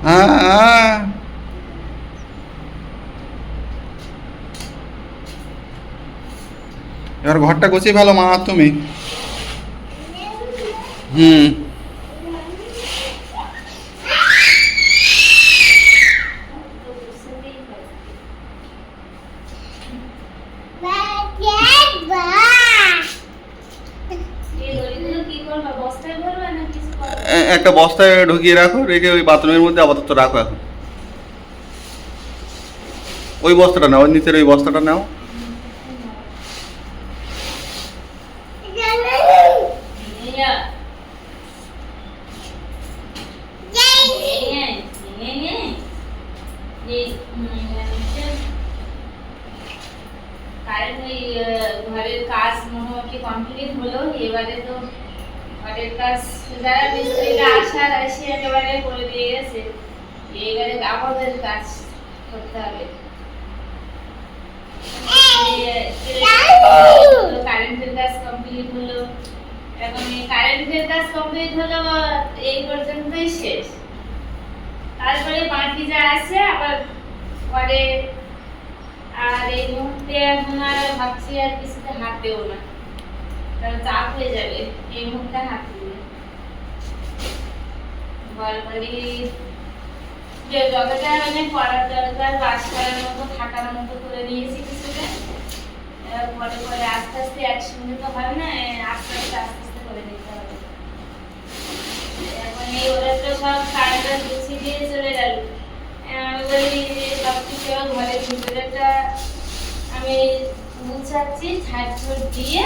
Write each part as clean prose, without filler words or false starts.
হ্যাঁ, এবার ঘরটা গুছিয়ে ফেলো মা আর তুমি। হুম। একটা বস্তায় ঢুকিয়ে রাখো, রেখে ওই বাথরুমের মধ্যে আপাতত রাখো এখন। ওই বস্তাটা নাও, ওই নিচের ওই বস্তাটা নাও। ঘরের কাজ মোটামুটি কমপ্লিট হলো। এবারে তো ঘরের কাজ যারা মিস্ত্রিরা আসার আসি একেবারে করে দিয়ে গেছে। এবারে আমাদের কাজ করতে হবে। কারেন্টের কাজ কমপ্লিট হলো। এখন এই কারেন্টের কাজ কমপ্লিট হলো এই পর্যন্তই শেষ। তারপরে বাকি যা আছে আবার পরে। আর এই মুহূর্তে এখন আর ভাবছি আর কিছুতে হাত দেবো না, কারণ চাপ হয়ে যাবে এই মুহূর্তে হাত দিলে। ঘরবাড়ি যে যতটা মানে পড়ার দরকার, বাস করার মতো, থাকার মতো করে নিয়েছি কিছুটা। পরে পরে আস্তে আস্তে একসঙ্গে তো হয় না, আস্তে আস্তে আস্তে আস্তে করে নিতে হবে। এখন এই ওরা তো সব কাজটা গুছিয়ে দিয়ে চলে গেল। আমি বলি সব কিছু ঘরের ভিতরেটা আমি গুছাচ্ছি ঝাড়ঝুড় দিয়ে,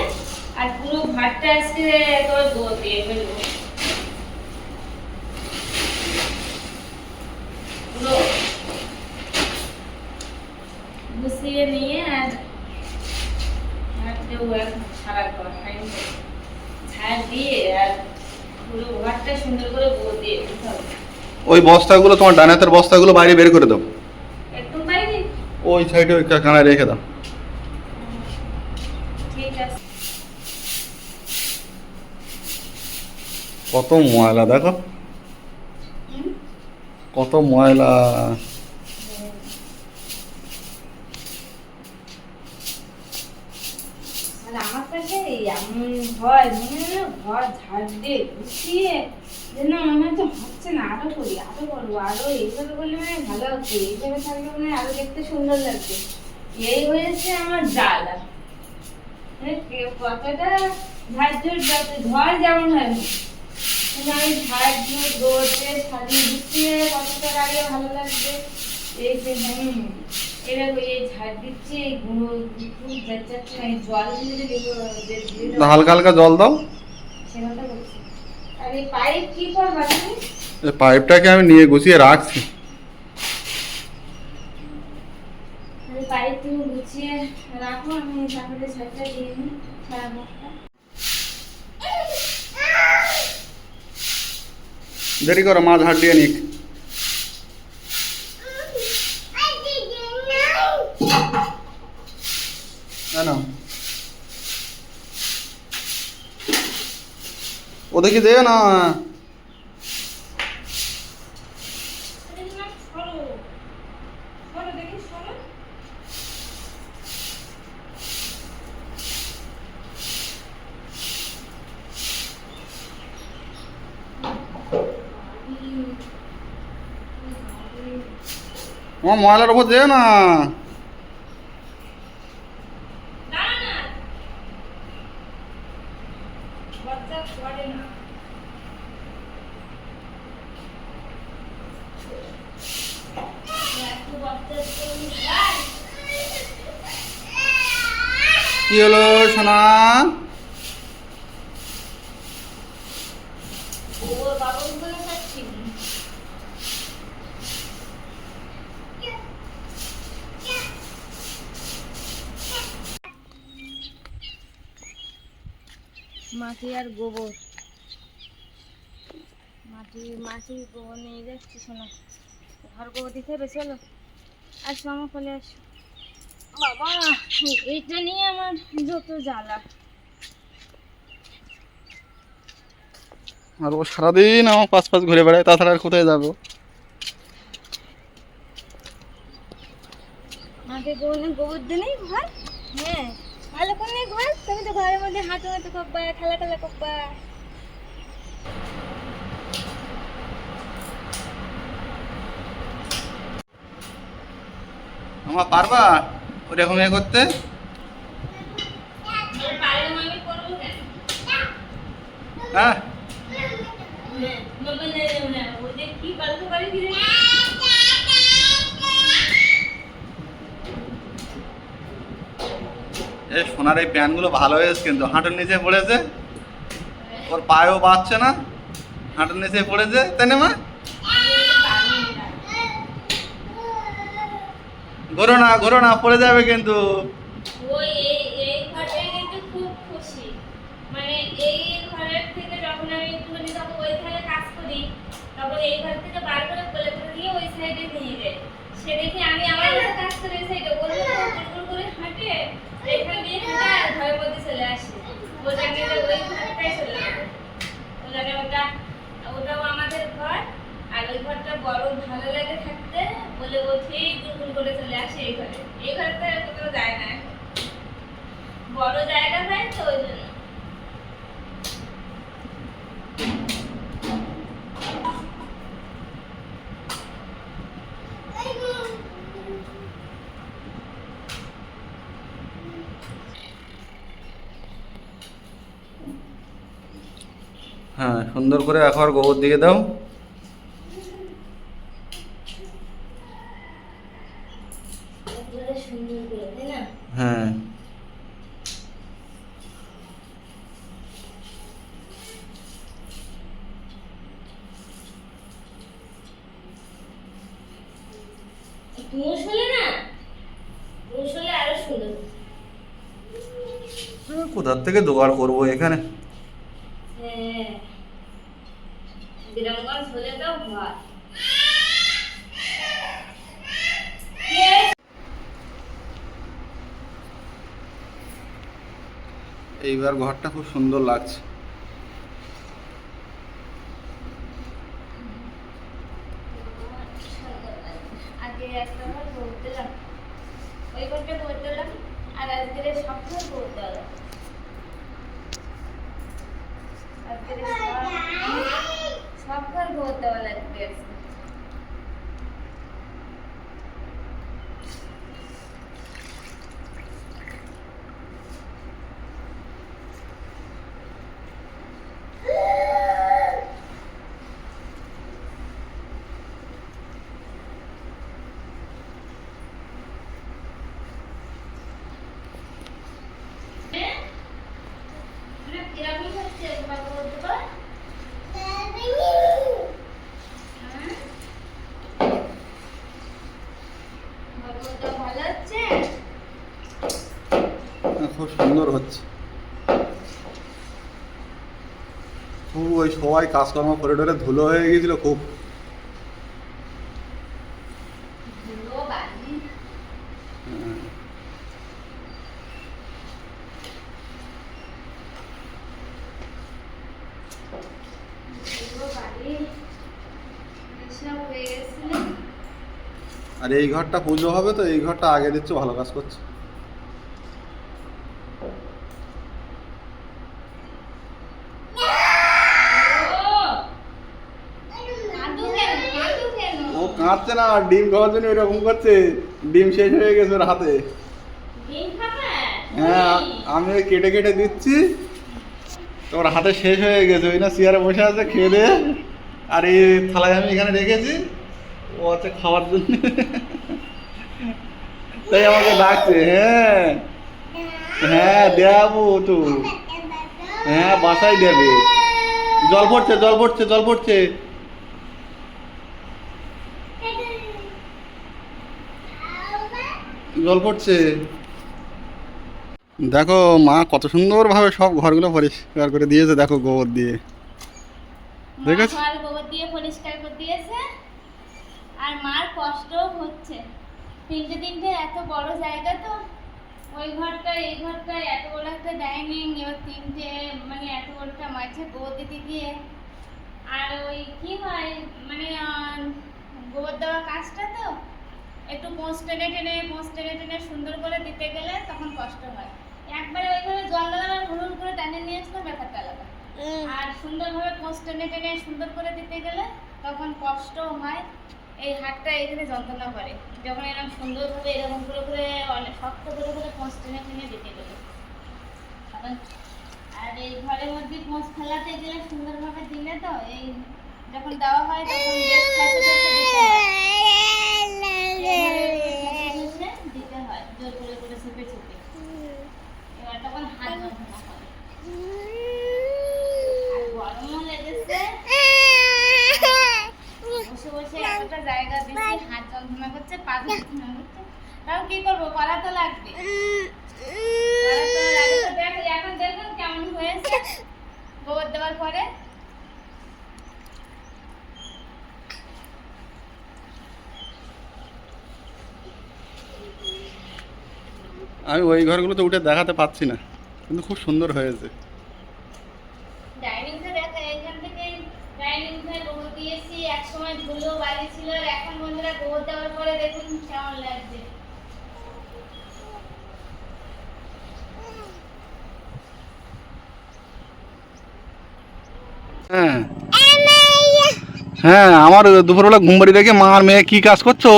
আর পুরো ঘরটা আজকে তোর ধুয়ে দিয়ে ফেলবো। পুরো গুছিয়ে নিয়ে আর ঝাড় দিয়ে আর পুরো ঘরটা সুন্দর করে ধুয়ে দিয়ে দিতে হবে। ওই বস্তাগুলো, তোমার ডান হাতের বস্তাগুলো বাইরে বের করে দাও। একটু বাইরে ওই সাইডে ওই কানায় রেখে দাও। ঠিক আছে। কত ময়লা দেখো, কত ময়লা। আর আমার কাছে এমন হয় মনে হয় ঘর ঝাড় দিয়ে গুছিয়ে যেন মনে হচ্ছে হচ্ছে না, আরো করি, আরো করবো, আরো এইভাবে করলে মানে ভালো হচ্ছে, এইভাবে থাকলে মানে আরো দেখতে সুন্দর লাগছে। এই হয়েছে আমার জ্বালা। মানে কতটা ঝাড়ঝুড় যত ঘর যেমন হয় না, কিন্তু আমি ঝাড়ঝুড় দৌড়তে সাজিয়ে গুছিয়ে কতটা আগে ভালো লাগবে। এই যে এরকম এই ঝাড় দিচ্ছি, এই গুঁড়ো যাচ্ছে না, এই জল দিলে হালকা হালকা জল দাও। সেটা বলছি। আর এই পাইপ কি করবা তুমি? এই পাইপটাকে আমি নিয়ে গুছিয়ে রাখছি। এই পাইপ তুমি গুছিয়ে রাখো, আমি তারপরে ছাদটা দিয়ে নিই সারা মুখটা। দেরি করো, মা ঝাড় দিয়ে নিক। না ওদেরকে দে না। আমার ময়লার উপর দে না। কি হলো সোনা? মাটি আর গোবর, মাটির গোবর নিয়ে যাচ্ছি শোনা। ঘর গোবর দিতে হবে, চলো আসো আমার ফলে আসো। বাবা এইটা নিয়ে আমার যত জ্বালা। আর ও সারাদিন আমার পাশ পাশ ঘুরে বেড়ায়, তাছাড়া আর কোথায় যাবো? মাকে গোবর দিনেই ঘর। হ্যাঁ, ভালো করে ঘর, তুমি তো ঘরের মধ্যে হাঁটু হাঁটু করবা, খেলা খেলা করবা। আমার পারবা ওরকম এ করতে? হ্যাঁ, এই সোনার এই প্যান্টগুলো ভালো হয়েছে, কিন্তু হাঁটুর নিচে পড়েছে, ওর পায়েও বাঁচছে না, হাঁটুর নিচে পড়েছে, তাই না মা? ঘোরো না পড়ে যাবে কিন্তু। ওই এই ঘরটাই কিন্তু খুব খুশি, মানে এই ঘরের থেকে যখন আমি একটুখানি তখন ওই ঘরে কাজ করি, তখন এই ঘর থেকে বার করে কোলে করে দিয়ে ওই সাইডে নিয়ে যায়। সে দেখি আমি আমার মতো কাজ করে ওই সাইডে ওর মতো করে হাঁটে, এখানে দিয়ে হাঁটা ঘরের মধ্যে চলে আসে। ও জানে যে ওই ঘরটাই চলে যাবে, ও জানে ওটাও আমাদের ঘর, আর ওই ঘরটা বড় ভালো লাগে থাকতে বলে ও ঠিক গুনগুন করে চলে আসে এই ঘরে। এই ঘরটা কোথাও যায় না, বড় জায়গা হয় তো ওই জন্য। হ্যাঁ, সুন্দর করে একবার গোবর দিয়ে দাও। সুন্দর করে, তাই না? হ্যাঁ, তুষ হলে না, তুষ হলে আরো সুন্দর। কোথার থেকে জোগাড় করবো এখানে? হ্যাঁ, বিরামগঞ্জ হলে তো হয়। এইবার ঘরটা খুব সুন্দর লাগছে। আগে একটা ঘর ভোট দিলাম, ওই ঘরটা ভোট দিলাম, আর আজকের সব ঘর ভোট দিলাম। আজকের সব ঘর ভোট দেওয়া লাগবে। কিরকম হচ্ছে তোমার ভোট দেবো? ভালো হচ্ছে? খুব সুন্দর হচ্ছে। খুব ওই সবাই কাজকর্ম করে টরে ধুলো হয়ে গেছিল খুব। ধুলো বালি। ধুলো বালি এসব হয়ে গেছিল। আর এই ঘরটা পুজো হবে তো এই ঘরটা আগে দিচ্ছে, ভালো কাজ করছে। ও কাঁদছে না, ডিম খাওয়ার জন্য এরকম করছে, ডিম শেষ হয়ে গেছে ওর হাতে। হ্যাঁ, আমি ওই কেটে কেটে দিচ্ছি, তোর হাতে শেষ হয়ে গেছে, ওই না চেয়ারে বসে আছে খেয়ে দিয়ে, আর এই থালায় আমি এখানে রেখেছি, ও আছে খাওয়ার জন্য, তাই আমাকে ডাকছে। হ্যাঁ হ্যাঁ, দেবো তো, হ্যাঁ বাসায় দেবে। জল পড়ছে জল পড়ছে জল পড়ছে। জল পড়ছে। দেখো মা কত সুন্দরভাবে সব ঘরগুলো পরিষ্কার করে দিয়েছে, দেখো গোবর দিয়ে। দেখেছ? মার গোবর দিয়ে পরিষ্কার করে দিয়েছে, আর মার কষ্টও হচ্ছে। তিনটে এত বড় জায়গা তো, ওই ঘরটা এই ঘরটা এত বড় একটা ডাইনিং, এবার তিনটে মানে এত বড়টা মাঝে গোবর দিতে গিয়ে, আর ওই কি হয় মানে গোবর দেওয়া কাজটা তো একটু পোঁচ টেনে টেনে সুন্দর করে দিতে গেলে তখন কষ্ট হয়। একবারে ওইভাবে জল দিলাম আর হুড় করে টেনে নিয়ে আসলাম, ব্যাপারটা আলাদা। আর সুন্দরভাবে পোঁচ টেনে সুন্দর করে দিতে গেলে তখন কষ্ট হয়। এই হাতটা এখানে যন্ত্রণা করে যখন এরকম সুন্দরভাবে এরকম করে অনেক শক্ত করে পোঁচ টেনে দিতে গেলে। আর এই ঘরের মধ্যে পোঁচ ফেলাতে গেলে সুন্দরভাবে দিলে তো এই যখন দেওয়া হয় তখন বেশ ঠেসে দিতে হয় জোর করে চেপে এবার তখন হাত যন্ত্রণা করে। আর গরমও লেগেছে, বসে একটা জায়গা বেশি হাত যন্ত্রণা করছে, পা যন্ত্রণা করছে, তাও কি করবো, করা তো লাগবে। এখন দেখুন কেমন হয়েছে গোবর দেওয়ার পরে। আমি ওই ঘরগুলোতে উঠে দেখাতে পাচ্ছি না, কিন্তু খুব সুন্দর হয়েছে। ডাইনিংটা দেখা, এখান থেকে ডাইনিংটা গোবর দিয়েছি, এক সময় ধুলো বালি ছিল, আর এখন বন্ধুরা গোবর দেওয়ার পরে দেখুন কেমন লাগছে। হ্যাঁ হ্যাঁ, আমার দুপুরবেলা ঘুম বাড়ি রেখে মা আর মেয়ে কি কাজ করছো?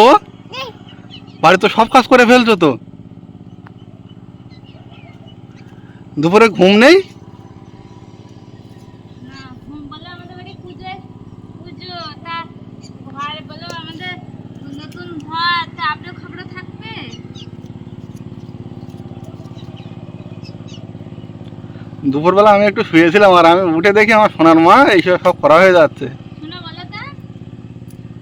বাড়ি তো সব কাজ করে ফেলছো তো, দুপুরে ঘুম নেই? না, ঘুম বলে আমাদের বাড়ি পুজো তা ঘর বলো আমাদের নতুন ঘর, তা আপনার খবর থাকবে। দুপুরবেলা আমি একটু শুয়েছিলাম, আর আমি উঠে দেখি আমার সোনার মা এইসব সব করা হয়ে যাচ্ছে। শোনো বলো তা,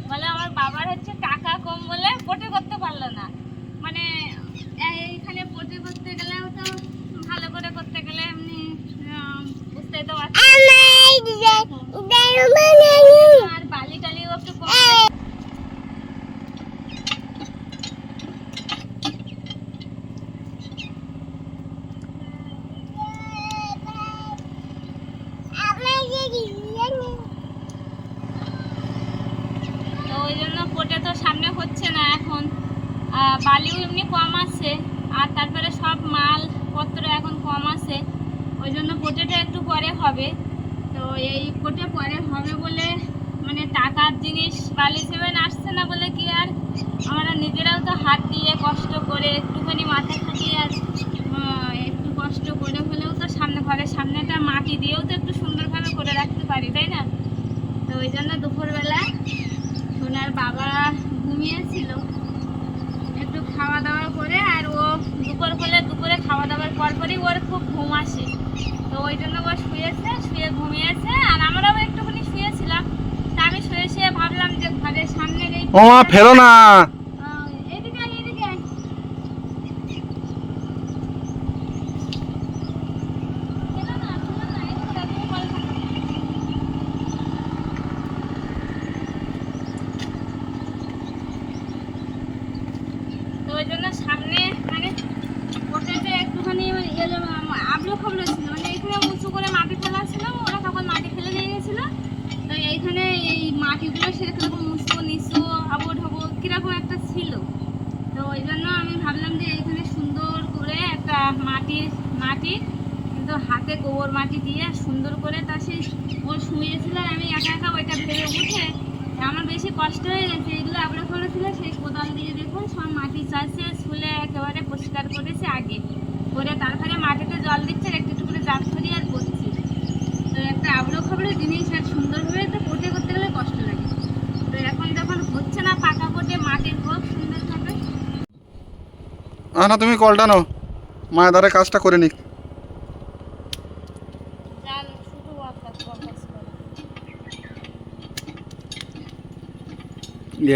বলে আমার বাবার হচ্ছে টাকা কম বলে পোটে করতে পারলো না। মানে এইখানে পোটে করতে গেলে তো ভালো করে করতে গেলে এমনি বুঝতেই তো পারছি, আর বালি টালিও একটু কম। তো ওই জন্য পোটে তো সামনে হচ্ছে না এখন, বালিও এমনি কম আছে, আর তারপরে সব মালপত্র এখন কম আছে, ওই জন্য পোটেটা একটু পরে হবে। তো এই পোটে পরে হবে বলে মানে টাকার জিনিস বালি সেভেন আসছে না বলে কি আর আমরা নিজেরাও তো হাত দিয়ে কষ্ট করে একটুখানি মাথা খাটিয়ে আর একটু কষ্ট করে হলেও তো সামনে ঘরের সামনেটা মাটি দিয়েও তো একটু সুন্দরভাবে করে রাখতে পারি, তাই না? তো ওই জন্য দুপুরবেলা সোনার বাবা ঘুমিয়েছিল, একটু খাওয়া দাওয়া করে, আর ও দুপুরে খাওয়া দাওয়ার পরই ওর খুব ঘুম আসে, তো ওই জন্য ও শুয়ে ঘুমিয়েছে, আর আমরাও একটুখানি শুয়েছিলাম। তা আমি শুয়ে ভাবলাম যে ঘরের সামনে ও মা ফেলো না, এদিকে তো ওই জন্য সামনে মানে ওটাতে একটুখানি আবলো খাবলো ছিল, মানে এইখানে উঁচু করে মাটি ফেলা ছিল, ওরা তখন মাটি ফেলে দিয়ে গেছিলো। তো এইখানে এই মাটিগুলো সেরকম উঁচু নিচু আবু ঢাবু কিরকম একটা ছিল, তো ওই জন্য আমি ভাবলাম যে এইখানে সুন্দর করে একটা মাটি কিন্তু হাতে গোবর মাটি দিয়ে সুন্দর করে তা সেই ও শুয়েছিল, আর আমি একা ওইটা ভেবে উঠে আমার বেশি কষ্ট হয়ে গেছে। এগুলো আবড়া করেছিল, সেই কোদাল দিয়ে দেখুন সব মাটি চাষে শুলে একেবারে পরিষ্কার করেছে আগে করে, তারপরে মাটিতে জল দিচ্ছে, একটু করে জাত করি আর করছি। তো একটা আবড়ো খাবড়ো জিনিস আর সুন্দরভাবে তো পোটে করতে গেলে কষ্ট লাগে। তো এখন যখন হচ্ছে না পাকা পোটে মাটির হোক সুন্দরভাবে। না তুমি কলটা নাও, মায়ের দ্বারা কাজটা করে নিক।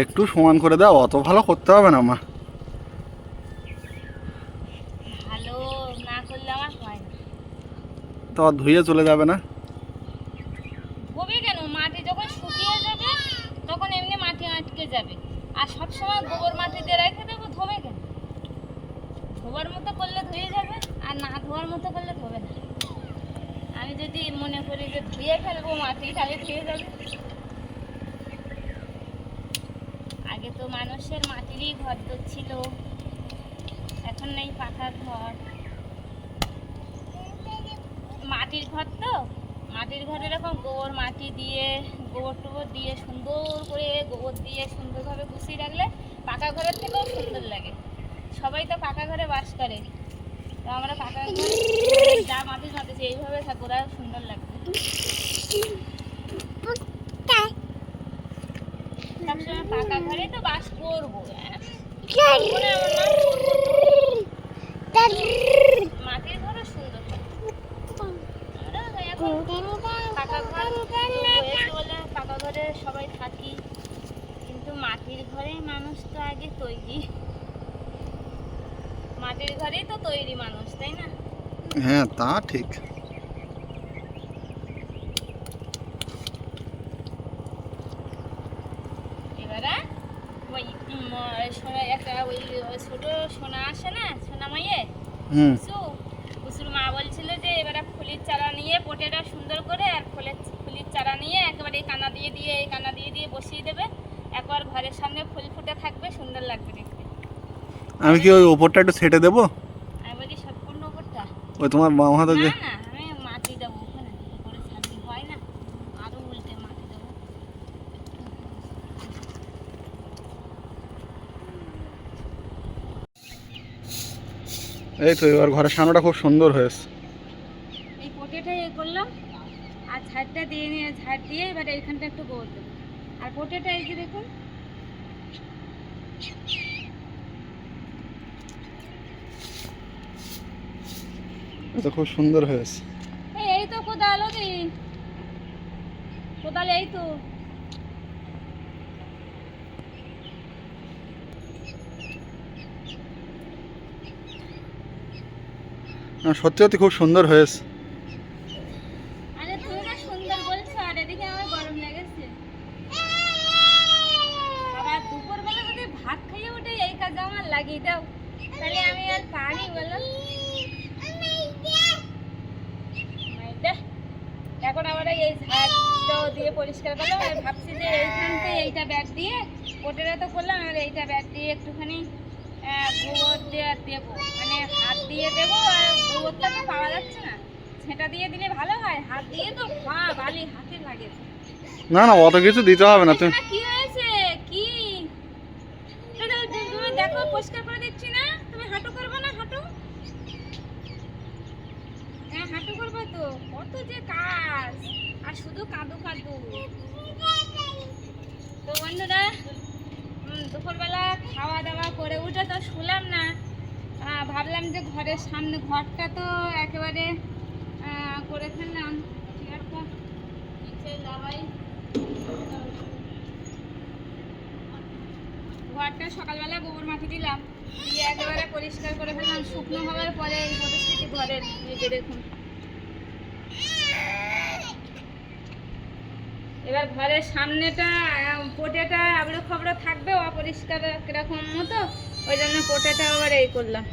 একটু সমান করে দাও, অত ভালো করতে হবে না মা। ভালো না করলে আমার হয় না। তো ধুয়ে চলে যাবে না? ধোবে কেন, মাটি যখন শুকিয়ে যাবে তখন এমনি মাটি আটকে যাবে, আর সবসময় গোবর মাটি দিয়ে রেখে দেবো, ধোবে কেন? ধোবার মতো করলে ধুয়ে যাবে, আর না ধোয়ার মতো করলে ধোবে না। আমি যদি মনে করি যে ধুয়ে ফেলবো মাটি, তাহলে ধুয়ে যাবে। আগে আগে তো মানুষের মাটিরই ঘর তো ছিল, এখন নেই পাকা ঘর, মাটির ঘর তো। মাটির ঘরে এরকম গোবর মাটি দিয়ে, গোবর টোবর দিয়ে সুন্দর করে গোবর দিয়ে সুন্দরভাবে গুছিয়ে রাখলে পাকা ঘরের থেকেও সুন্দর লাগে। সবাই তো পাকা ঘরে বাস করে, তো আমরা পাকা ঘরে যা মাটির ঘর আছে এইভাবে থাকবো, ওরা সুন্দর লাগবে। সবসময় পাকা ঘরে তো বাস করবো, মাটির ঘরও সুন্দর। পাকা ঘর বলে পাকা ঘরে সবাই থাকি, কিন্তু মাটির ঘরে মানুষ তো আগে তৈরি, মাটির ঘরেই তো তৈরি মানুষ, তাই না? হ্যাঁ, তা ঠিক। এবারে ওই সোনা একটা ওই ছোট সোনা আসে না, সোনা মাইয়ে কুসুর মা বলছিল যে এবারে ফুলের চারা নিয়ে পোটেটা সুন্দর করে আর ফুলের চারা নিয়ে একেবারে এই কানা দিয়ে দিয়ে এই কানা দিয়ে দিয়ে বসিয়ে দেবে, একবার ঘরের সামনে ফুল ফুটে থাকবে, সুন্দর লাগবে দেখতে। আমি কি ওই ওপরটা একটু ছেটে দেবো? আমি বলি সম্পূর্ণ ওপরটা ওই তোমার বাম হাতে যে না না, আমি মাটি দেবো ওখানে, করে ছাড়ি হয় না, আরো উল্টে মাটি দেবো। এই তো এবার ঘরের সামনেটা খুব সুন্দর হয়েছে। এই পোটেটা এ করলাম আর ঝাড়টা দিয়ে নিয়ে ঝাড় দিয়ে এবার এইখানটা একটু গোবর দেবো। আর পোটেটা এই যে দেখুন, এটা খুব সুন্দর হয়েছে। এই তো কোদাল, কোদাল এই তো না, সত্যি সত্যি খুব সুন্দর হয়েছে। আরে তুমি না সুন্দর বলছো, আর এদিকে আমার গরম লেগেছে। আবার দুপুরবেলা যদি ভাত খাইয়ে উঠে এই কাজ আমার লাগিয়ে দাও, তাহলে আমি আর পারি বলো? এখন আবার এই ঝাড়টা দিয়ে পরিষ্কার করলাম, আর ভাবছি যে এইখানতে এইটা ব্যাট দিয়ে পোটেরা তো করলাম, আর এইটা ব্যাট দিয়ে একটুখানি গোবর দিয়ে দেবো, মানে হাত দিয়ে দেবো, আর গোবরটা তো পাওয়া যাচ্ছে না, সেটা দিয়ে দিলে ভালো হয়। হাত দিয়ে তো বালি হাতে লাগে। না না, অত কিছু দিতে হবে না। তুমি কি হয়েছে কি তুমি দেখো, পরিষ্কার করে দিচ্ছি না, তুমি হাঁটু করবে না? হাঁটু, হ্যাঁ হাঁটু করবো তো, কত যে কাজ, আর শুধু কাঁদু কাঁদু। তো বন্ধুরা, দুপুরবেলা খাওয়া দাওয়া করে উঠে তো শুলাম না, ভাবলাম যে ঘরের সামনে ঘরটা তো একেবারে করে ফেললাম, ঘরটা সকালবেলা গোবর মাটি দিলাম, দিয়ে একেবারে পরিষ্কার করে ফেললাম। শুকনো হওয়ার পরে এই পরিস্থিতি ঘরের দিকে দেখুন। এবার ঘরের সামনেটা পোটেটা আবড়ো খবড়ো থাকবে, অপরিষ্কার কিরকম মতো, ওই জন্য পোটেটা আবার এই করলাম।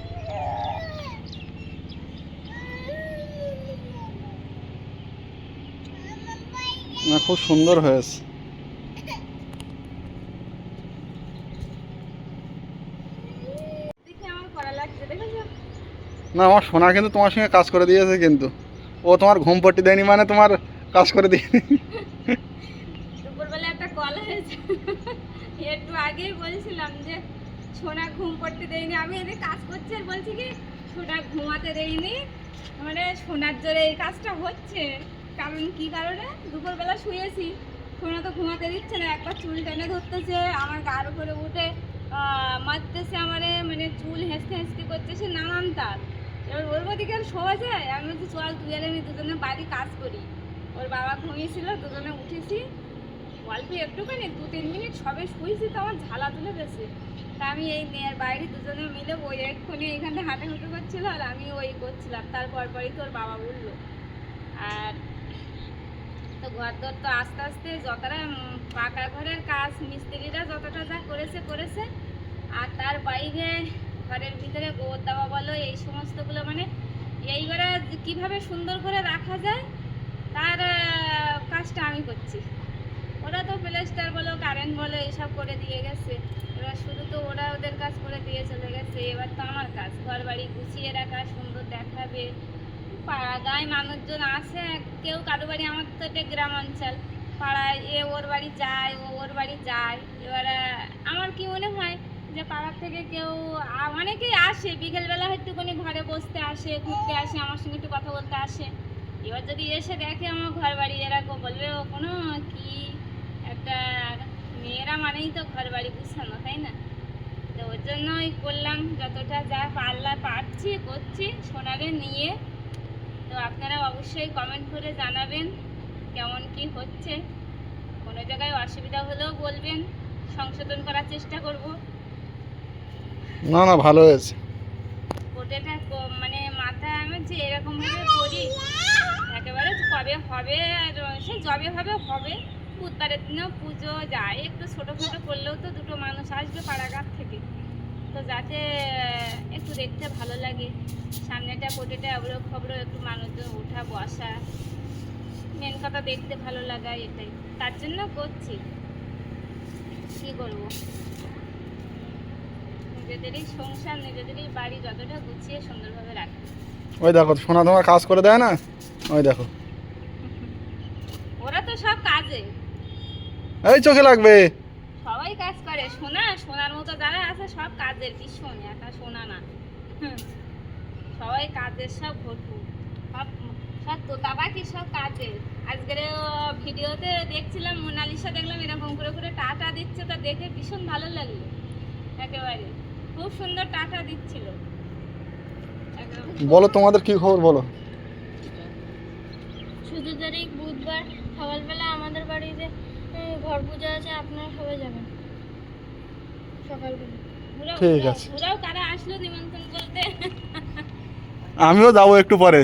না, খুব সুন্দর হয়েছে। দেখি আমার করা লাগছে, দেখেছো? না, আমার সোনা কিন্তু তোমার সঙ্গে কাজ করে দিয়েছে, কিন্তু ও তোমার ঘুম পট্টি দেয়নি মানে তোমার কাজ করে দিয়েনি। দুপুরবেলা একটা কল হয়েছে, একটু আগেই বলছিলাম যে সোনা ঘুম পড়তে দেয়নি, আমি এদের কাজ করছি আর বলছি কি সোনা ঘুমাতে দেয়নি, মানে সোনার জোরে এই কাজটা হচ্ছে। কারণ কি কারণে, দুপুরবেলা শুয়েছি, সোনা তো ঘুমাতে দিচ্ছে না, একবার চুল টেনে ধরতেছে, আমার গার উপরে উঠে মারতেছে আমারে, মানে চুল হেসতে হেসতে করতেছে নানান তার। এবার ওর দিকে আর শোয়া যায়, আমি বলছি চল তুই আর আমি দুজনে বাড়ি কাজ করি। ওর বাবা ঘুমিয়েছিল, দুজনে উঠেছি, অল্প একটুখানি 2-3 মিনিট সবে শুয়েছি, তো আমার ঝালা তুলে গেছে। তা আমি এই মেয়ের বাইরে দুজনে মিলে ওই এক্ষুনি এইখানে হাঁটাহুটি করছিল, আর আমি ওই করছিলাম, তারপর পরই তোর বাবা উঠলো। আর তো ঘর দর তো আস্তে আস্তে যতটা পাকা ঘরের কাজ মিস্ত্রিরা যতটা যা করেছে, আর তার বাইরে ঘরের ভিতরে গোবর দেওয়া বলো, এই সমস্তগুলো মানে এইবারে কীভাবে সুন্দর করে রাখা যায় তার কাজটা আমি করছি। ওরা তো পেলে অ্যাসবেস্টার বলো কারেন্ট বলো এইসব করে দিয়ে গেছে। এবার শুধু তো ওরা ওদের কাজ করে দিয়ে চলে গেছে, এবার তো আমার কাজ ঘর বাড়ি গুছিয়ে রাখা, সুন্দর দেখাবে। পাড়াগাঁয় মানুষজন আসে, কেউ কারো বাড়ি, আমার তো এটা গ্রাম অঞ্চল, পাড়ায় এ ওর বাড়ি যায়, ও ওর বাড়ি যায়। এবার আমার কি মনে হয় যে পাড়ার থেকে কেউ অনেকেই আসে বিকেলবেলা একটুখানি ঘরে বসতে আসে, ঘুরতে আসে, আমার সঙ্গে একটু কথা বলতে আসে। এবার যদি এসে দেখে আমার ঘর বাড়ি, এরকম বলবে ও কোনো কি একটা, মেয়েরা মানেই তো ঘর বাড়ি গুছানো, তাই না? তো ওর জন্যই করলাম, যতটা যা পারছি করছি সোনারে নিয়ে। তো আপনারা অবশ্যই কমেন্ট করে জানাবেন কেমন কি হচ্ছে। কোনো জায়গায় অসুবিধা হলেও বলবেন, সংশোধন করার চেষ্টা করব। না না, ভালো হয়েছে। ওটা মানে মাথায় আমার যে এরকমভাবে করি একেবারে কবে হবে, আর সে যবে হবে হবে। বুধবারের দিনেও পুজো যায়, একটু ছোটো ছোটো করলেও তো দুটো মানুষ আসবে পাড়াঘাট থেকে, তো যাতে একটু দেখতে ভালো লাগে। সামনেটা কোটেটা এবড়ো খবড়ো, একটু মানুষজন ওঠা বসা, মেন কথা দেখতে ভালো লাগা, এটাই তার জন্য করছি। কী করবো, নিজেদেরই সংসার, নিজেদেরই বাড়ি যতটা গুছিয়ে সুন্দরভাবে রাখি। ওই দেখো সোনা তোমার কাজ করে দেয় না, ওই দেখো। ওরা তো সব কাজে, এই চোখে লাগবে। সবাই কাজ করে। সোনার মতো যারা আছে সব কাজের ভীষণ, একা সোনা না। সবাই কাজের, সব ঘটু, সব সব তোতা পাখি সব কাজের। আজকের ভিডিওতে দেখছিলাম মোনালিসা, দেখলাম এরকম করে করে টাটা দিচ্ছে, তা দেখে ভীষণ ভালো লাগলো। একেবারে খুব সুন্দর টাটা দিচ্ছিল। বলো তোমাদের কি খবর বলো। 14 তারিখ বুধবার সকালবেলা আমাদের বাড়িতে ঘর পূজা আছে, আপনারা সবাই যাবেন সকালবেলা। ঠিক আছে। ওরাও কারা আসলো নিমন্ত্রণ বলতে? আমিও যাবো একটু পরে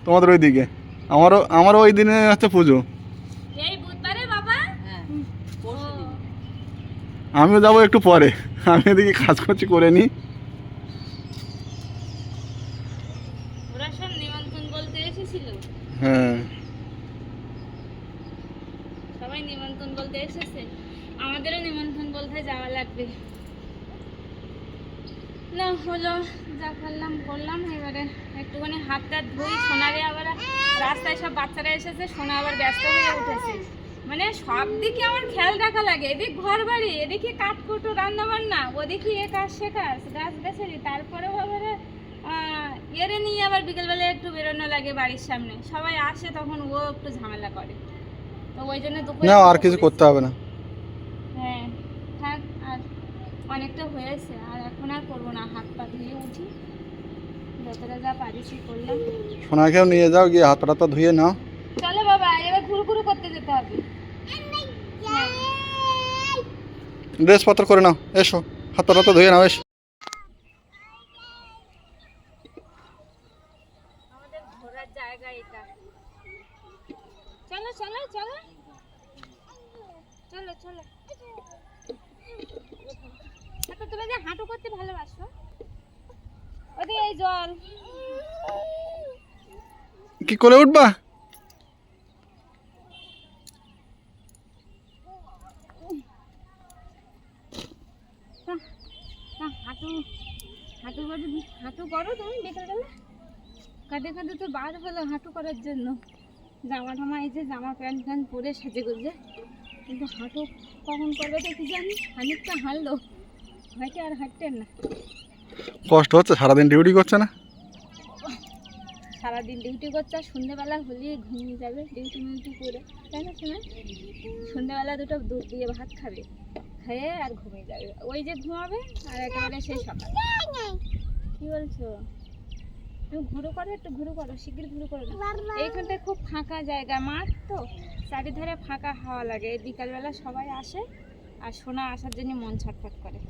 তোমাদের ওই দিকে, আমারও ওই দিনে হচ্ছে পুজো। এই বুধবারে বাবা? ও, আমিও যাবো একটু পরে, আমি এদিকে কাজ করছি করে নি। ওরা সব নিমন্ত্রণ বলতে এসেছিল, হ্যাঁ, সবাই নিমন্ত্রণ বলতে এসেছে। আমাদেরও নিমন্ত্রণ বলতে যাওয়া লাগবে। না হলো, যা করলাম করলাম। এবারে একটুখানি হাতটা ধুই। সোনারে আবার রাস্তায় সব বাচ্চারা এসেছে, সোনা আবার ব্যস্ত হয়ে উঠেছে। মানে সব দিকে আমার খেয়াল রাখা লাগে, এদিক ঘর বাড়ি, এদিকে কাঠকুটো রান্না বান্না, ওদিকে এ কাজ সে কাজ, গাছ গাছালি। তারপরেও আবার এরে নিয়ে আবার বিকেলবেলা একটু বেরোনো লাগে বাড়ির সামনে, সবাই আসে তখন ও একটু ঝামেলা করে। তো ওই জন্য না আর কিছু করতে হবে না। হ্যাঁ থাক, আর অনেকটা হয়েছে, আর এখন আর করবো না। হাত পা ধুয়ে উঠি, যতটা যা পারিছি করলাম। সোনাকেও নিয়ে যাও, গিয়ে হাত পাটা ধুয়ে নাও। চলো বাবা, এবার ঘুরু করতে যেতে হবে। ড্রেস পত্র করে নাও, এসো হাত পাটা তো ধুয়ে নাও, এসো। আমাদের ঘোরার জায়গা এটা। চলো চলো চলো চলো চলো। আচ্ছা, তুমি যে হাঁটু করতে ভালোবাসো, ওদিকে এই জল। কি করে উঠবা? হাঁটু হাঁটু হাঁটু করো তুমি বিকেলবেলা। কাঁদে কাঁদে তো বার হলো হাঁটু করার জন্য। জামা টামা, এই যে জামা প্যান্ট ফ্যান্ট পরে সাজে গুজে, কিন্তু হাঁটু কখন করবে তো কি জানি। খানিকটা হাঁটলো, হয়তো আর হাঁটতেন না। কষ্ট হচ্ছে, সারাদিন ডিউটি করছে না? সারাদিন ডিউটি করছে, আর সন্ধ্যেবেলা হলেই ঘুমিয়ে যাবে ডিউটি মিউটি করে, তাই না? শোনা, সন্ধ্যেবেলা দুটো দুধ দিয়ে ভাত খাবে, খেয়ে আর ঘুমিয়ে যাবে। ওই যে ঘুমাবে, আর একেবারে সেই সকাল। কি বলছো? তুমি ঘুরো করো, একটু ঘুরো করো, শিগগির ঘুরো করো। এইখানটায় খুব ফাঁকা জায়গা, মাঠ তো চারিধারে ফাঁকা হাওয়া লাগে। বিকালবেলা সবাই আসে, আর সোনা আসার জন্য মন ছটফট করে।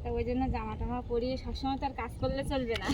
তো ওই জন্য জামা টামা পরিয়ে সবসময় তো আর কাজ করলে চলবে না।